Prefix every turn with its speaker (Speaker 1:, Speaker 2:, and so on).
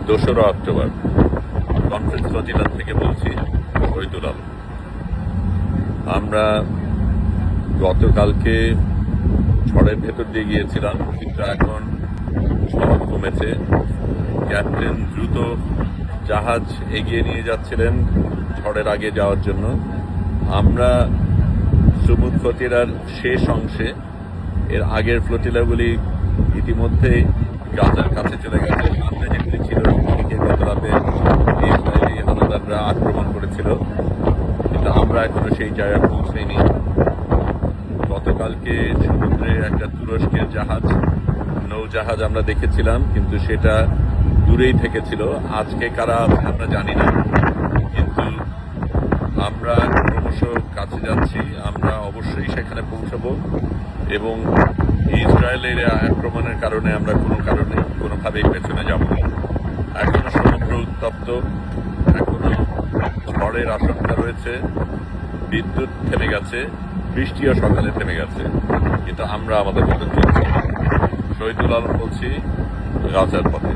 Speaker 1: 2রা October conference ফজিলাত থেকে বলছি শহীদুল আলম। আমরা গতকালকে ঝড়ের ভেতর দিয়ে গিয়েছিলাম, কিন্তু এখন ঝড় কমেছে। ক্যাপ্টেন দ্রুত জাহাজ এগিয়ে নিয়ে যাচ্ছিলেন ঝড়ের আগে যাওয়ার জন্য। আমরা সুমুদ ফতিরার শেষ অংশে, এর আগের ফ্লোটিলাগুলি ইতিমধ্যে গাজার কাছে চলে গেছে। সামনে যেগুলি ছিল সেদিকে গত রাতে ইসরায়েলি হানাদাররা আক্রমণ করেছিল, কিন্তু আমরা এখনো সেই জায়গায় পৌঁছাইনি। গতকালকে সমুদ্রে একটা তুরস্কের নৌজাহাজ আমরা দেখেছিলাম, কিন্তু সেটা দূরেই থেকেছিল। আজকে কারা আছে আমরা জানি না, কিন্তু আমরা ক্রমশ কাছে যাচ্ছি। আমরা অবশ্যই সেখানে পৌঁছাবো এবং ইসরায়েলের আক্রমণের কারণে আমরা কোনোভাবেই পেছনে যাব না। এখনো সমুদ্র উত্তপ্ত, এখনো ঝড়ের আশঙ্কা রয়েছে। বিদ্যুৎ থেমে গেছে, বৃষ্টিও সকালে থেমে গেছে, কিন্তু আমরা আমাদের মতন চলছি। শহীদুল আলম বলছি, গাজার পথে।